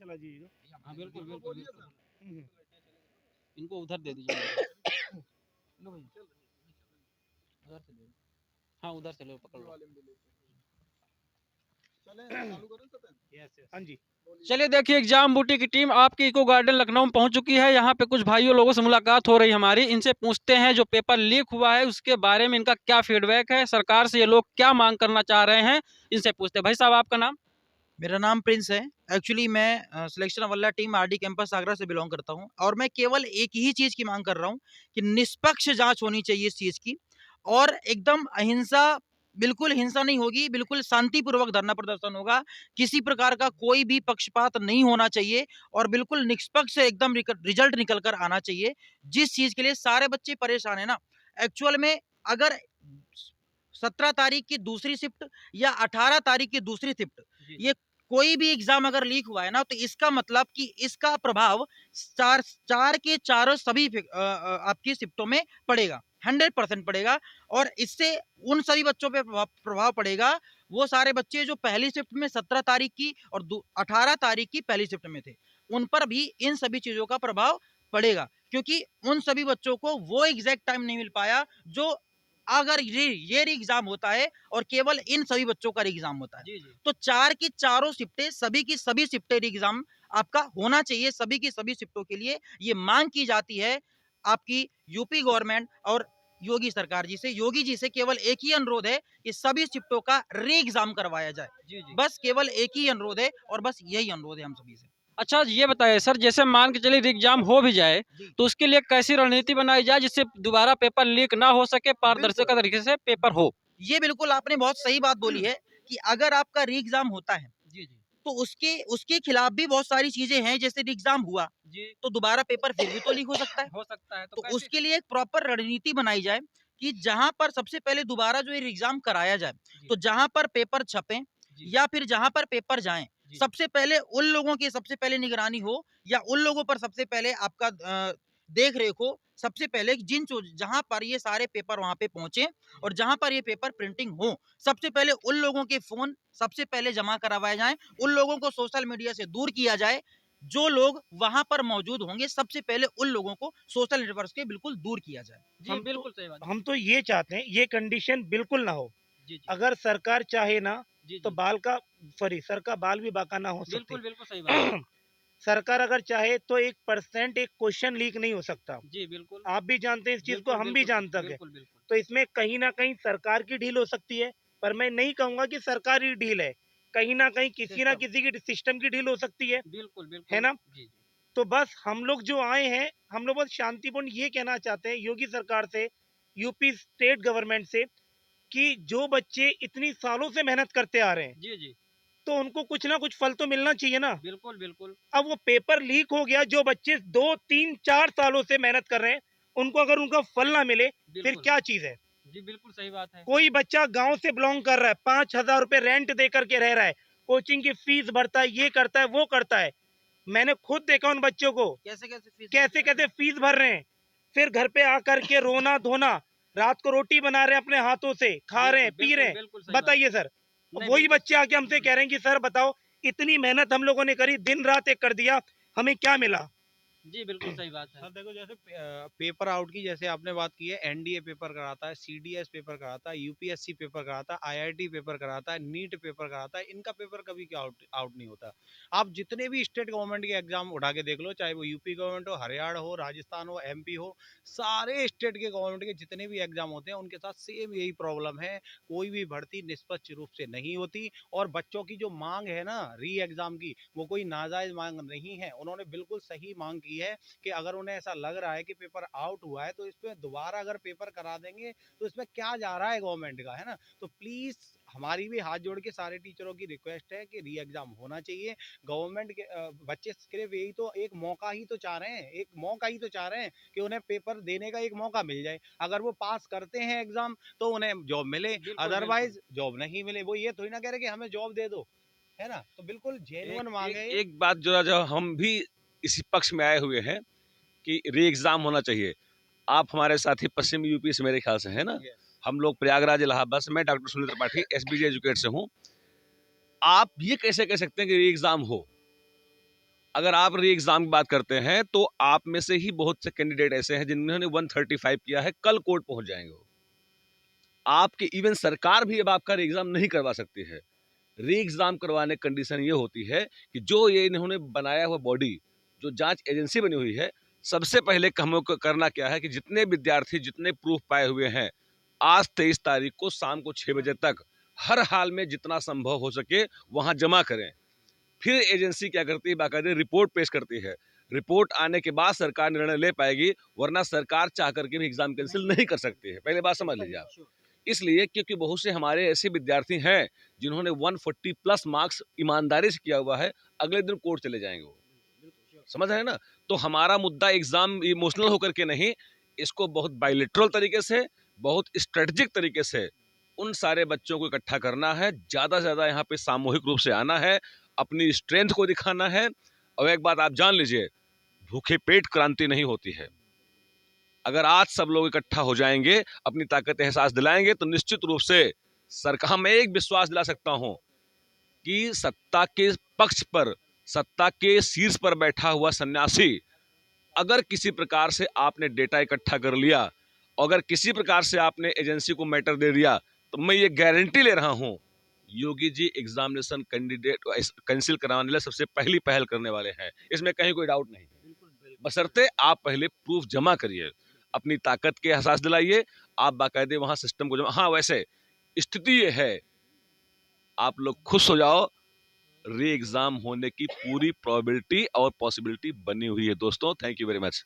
चला जी। हाँ बिल्कुल बिल्कुल बिल्कुल। हम्म। इनको उधर दे दीजिए। लो भैया उधर से ले लो। हाँ उधर से लो पकड़ लो। हाँ जी। चलिए देखिए एग्जाम बूटी की टीम आपकी इको गार्डन लखनऊ में पहुंच चुकी है। यहाँ पे कुछ भाइयों लोगों से मुलाकात हो रही हमारी, इनसे पूछते हैं जो पेपर लीक हुआ है उसके बारे में इनका क्या फीडबैक है, सरकार से ये लोग क्या मांग करना चाह रहे हैं, इनसे पूछते हैं। भाई साहब आपका नाम? मेरा नाम प्रिंस है। एक्चुअली मैं सिलेक्शन वाला टीम आरडी कैंपस आगरा से बिलोंग करता हूं और मैं केवल एक ही चीज़ की मांग कर रहा हूं कि निष्पक्ष जांच होनी चाहिए इस चीज़ की और एकदम अहिंसा, बिल्कुल हिंसा नहीं होगी, बिल्कुल शांतिपूर्वक धरना प्रदर्शन होगा। किसी प्रकार का कोई भी पक्षपात नहीं होना चाहिए और बिल्कुल निष्पक्ष एकदम रिजल्ट निकल कर आना चाहिए। जिस चीज़ के लिए सारे बच्चे परेशान है ना, एक्चुअल में अगर 17 तारीख की दूसरी शिफ्ट या 18 तारीख की दूसरी शिफ्ट ये कोई भी एग्जाम अगर लीक हुआ है ना, तो इसका मतलब कि इसका प्रभाव चार चार के चारों सभी आपकी शिफ्टों में पड़ेगा, 100% पड़ेगा। और इससे उन सभी बच्चों पे प्रभाव पड़ेगा, वो सारे बच्चे जो पहली शिफ्ट में 17 तारीख की और 18 तारीख की पहली शिफ्ट में थे, उन पर भी इन सभी चीजों का प्रभाव पड़ेगा, क्योंकि उन सभी बच्चों को वो एग्जैक्ट टाइम नहीं मिल पाया जो अगर ये एग्जाम होता है और केवल इन सभी बच्चों का एग्जाम होता है। जी जी। तो चार की चारों शिफ्टें, सभी की सभी शिफ्टें एग्जाम आपका होना चाहिए। सभी की सभी शिफ्टों के लिए ये मांग की जाती है आपकी यूपी गवर्नमेंट और योगी सरकार जी से। योगी जी से केवल एक ही अनुरोध है कि सभी शिफ्टों का री एग्जाम करवाया जाए। जी जी। बस केवल एक ही अनुरोध है और बस यही अनुरोध है हम सभी से। अच्छा ये बताइए सर, जैसे मान के चलिए एग्जाम हो भी जाए जी तो उसके लिए कैसी रणनीति बनाई जाए जिससे दोबारा पेपर लीक ना हो सके, पारदर्शिता तरीके से पेपर हो? ये बिल्कुल आपने बहुत सही बात बोली है कि अगर आपका री एग्जाम होता है जी जी तो उसके उसके खिलाफ भी बहुत सारी चीजें हैं। जैसे एग्जाम हुआ जी। तो दोबारा पेपर फिर भी तो लीक हो सकता है। हो सकता है तो तो कैसे? उसके लिए एक प्रॉपर रणनीति बनाई जाए कि जहां पर सबसे पहले दोबारा जो एग्जाम कराया जाए, जी तो जहां पर पेपर छपे जी या फिर जहां पर पेपर जाएं, जी सबसे पहले उन लोगों की सबसे पहले निगरानी हो या उन लोगों पर सबसे पहले आपका देख रेख हो। सबसे पहले जहां पर ये सारे पेपर वहां पे पहुंचे और जहां पर ये पेपर प्रिंटिंग हो, सबसे पहले उन लोगों के फोन सबसे पहले जमा करवाए जाएं। उन लोगों को सोशल मीडिया से दूर किया जाए। जो लोग वहां पर मौजूद होंगे सबसे पहले उन लोगों को सोशल नेटवर्क से बिल्कुल दूर किया जाए। जी बिल्कुल सही बात। हम तो ये चाहते हैं ये कंडीशन बिल्कुल ना हो। जी जी अगर सरकार चाहे ना जी तो जी बाल का सॉरी सर का बाल भी बाका ना हो बिल्कुल सकते। बिल्कुल सही बात है। सरकार अगर चाहे तो 1% एक क्वेश्चन लीक नहीं हो सकता। जी बिल्कुल आप भी जानते हैं इस चीज को, बिल्कुल हम भी बिल्कुल जानते हैं। बिल्कुल बिल्कुल। तो इसमें कहीं ना कहीं सरकार की ढील हो सकती है, पर मैं नहीं कहूंगा कि सरकारी ढील है। कहीं ना कहीं किसी ना सिस्टम किसी की सिस्टम की ढील हो सकती बिल्कुल है बिल्कुल। ना। जी जी तो बस हम लोग जो आए हैं, हम लोग बस शांतिपूर्ण ये कहना चाहते हैं योगी सरकार से, यूपी स्टेट गवर्नमेंट से, कि जो बच्चे इतनी सालों से मेहनत करते आ रहे हैं जी जी तो उनको कुछ ना कुछ फल तो मिलना चाहिए ना। बिल्कुल बिल्कुल अब वो पेपर लीक हो गया, जो बच्चे 2 3 4 सालों से मेहनत कर रहे हैं उनको अगर उनका फल ना मिले फिर बिल्कुल। क्या चीज है। जी बिल्कुल सही बात है। कोई बच्चा गांव से बिलोंग कर रहा है, 5,000 रुपए रेंट दे करके रह रहा है, कोचिंग की फीस भरता है, ये करता है वो करता है। मैंने खुद देखा उन बच्चों को कैसे कैसे फीस कैसे कैसे फीस भर रहे हैं, फिर घर पे आकर के रोना धोना, रात को रोटी बना रहे हैं अपने हाथों से, खा रहे हैं, बिल्कुल पी रहे बिल्कुल हैं। बिल्कुल सही बात। बताइए सर, नहीं वही बिल्कुल। बच्चे आके हमसे कह रहे हैं कि सर बताओ, इतनी मेहनत हम लोगों ने करी, दिन रात एक कर दिया, हमें क्या मिला। जी बिल्कुल सही बात है। सर देखो, जैसे पेपर आउट की जैसे आपने बात की है, एनडीए पेपर कराता है, सीडीएस पेपर कराता है, यूपीएससी पेपर कराता है, आईआईटी पेपर कराता है, नीट पेपर कराता है, इनका पेपर कभी आउट आउट नहीं होता। आप जितने भी स्टेट गवर्नमेंट के एग्जाम उठा के देख लो, चाहे वो यूपी गवर्नमेंट हो, हरियाणा हो, राजस्थान हो, एमपी हो, सारे स्टेट के गवर्नमेंट के जितने भी एग्जाम होते हैं उनके साथ सेम यही प्रॉब्लम है। कोई भी भर्ती निष्पक्ष रूप से नहीं होती और बच्चों की जो मांग है ना री एग्जाम की, वो कोई नाजायज मांग नहीं है। उन्होंने बिल्कुल सही मांग की है कि अगर उन्हें ऐसा लग रहा है कि पेपर आउट हुआ है तो इसमें दोबारा अगर पेपर करा देंगे तो इसमें क्या जा रहा है गवर्नमेंट का, है ना। तो प्लीज हमारी भी हाथ जोड़ के सारे टीचरों की रिक्वेस्ट है कि री एग्जाम होना चाहिए। गवर्नमेंट के बच्चे सिर्फ यही तो एक मौका ही तो चाह रहे हैं, एक मौका ही तो चाह रहे हैं कि उन्हें पेपर देने का एक मौका मिल जाए। अगर वो पास करते हैं एग्जाम तो उन्हें जॉब मिले, बिल्कुल बिल्कुल। अदरवाइज जॉब नहीं मिले। वो ये थोड़ी ना कह रहे कि हमें जॉब दे दो, है ना। तो बिल्कुल जेन्युइन मांग है ये। एक बात जो हम भी इसी पक्ष में आए हुए हैं कि री एग्जाम होना चाहिए। आप हमारे साथी पश्चिम यूपी से मेरे ख्याल से है ना, हम लोग प्रयागराज इलाहाबाद से, मैं डॉक्टर सुनील त्रिपाठी एसबीजे एजुकेट से हूँ। आप ये कैसे कह सकते हैं कि री एग्जाम हो? अगर आप री एग्जाम की बात करते हैं तो आप में से ही बहुत से कैंडिडेट ऐसे हैं जिन्होंने 135 किया है, कल कोर्ट पहुंच जाएंगे वो। आपके इवन सरकार भी अब आपका री एग्जाम नहीं करवा सकती है। री एग्जाम करवाने की कंडीशन ये होती है कि जो ये इन्होंने बनाया हुआ बॉडी, जो जांच एजेंसी बनी हुई है, सबसे पहले हमें करना क्या है कि जितने विद्यार्थी जितने प्रूफ पाए हुए हैं, आज 23 तारीख को शाम को 6 बजे तक हर हाल में जितना संभव हो सके वहां जमा करें। फिर एजेंसी क्या करती है, बाकायदे रिपोर्ट पेश करती है। रिपोर्ट आने के बाद सरकार निर्णय ले पाएगी, वरना सरकार चाह करके भी एग्जाम कैंसिल नहीं कर सकती है। पहले बात समझ लीजिए आप। इसलिए क्योंकि बहुत से हमारे ऐसे विद्यार्थी हैं जिन्होंने 140 प्लस मार्क्स ईमानदारी से किया हुआ है, अगले दिन कोर्ट चले जाएंगे वो। समझ रहे हैं ना? तो हमारा मुद्दा एग्जाम इमोशनल होकर के नहीं, इसको बहुत बायलैटरल तरीके से, बहुत स्ट्रेटेजिक तरीके से उन सारे बच्चों को इकट्ठा करना है, ज़्यादा से ज़्यादा यहाँ पे सामूहिक रूप से आना है, अपनी स्ट्रेंथ को दिखाना है। और एक बात आप जान लीजिए, भूखे पेट क्रांति नहीं होती है। अगर आज सब लोग इकट्ठा हो जाएंगे, अपनी ताकत एहसास दिलाएंगे, तो निश्चित रूप से सरकार, मैं एक विश्वास दिला सकता हूं कि सत्ता के पक्ष पर, सत्ता के शीर्ष पर बैठा हुआ सन्यासी, अगर किसी प्रकार से आपने डेटा इकट्ठा कर लिया, अगर किसी प्रकार से आपने एजेंसी को मैटर दे दिया, तो मैं ये गारंटी ले रहा हूं, Yogi ji examination candidate cancel कराने वाले सबसे पहली पहल करने वाले हैं। इसमें कहीं कोई डाउट नहीं, बशर्ते आप पहले प्रूफ जमा करिए, अपनी ताकत के एहसास दिलाइए, आप बाकायदे वहां सिस्टम को जमा। हाँ, वैसे स्थिति ये है, आप लोग खुश हो जाओ, री एग्जाम होने की पूरी प्रोबेबिलिटी और पॉसिबिलिटी बनी हुई है दोस्तों। Thank you very much.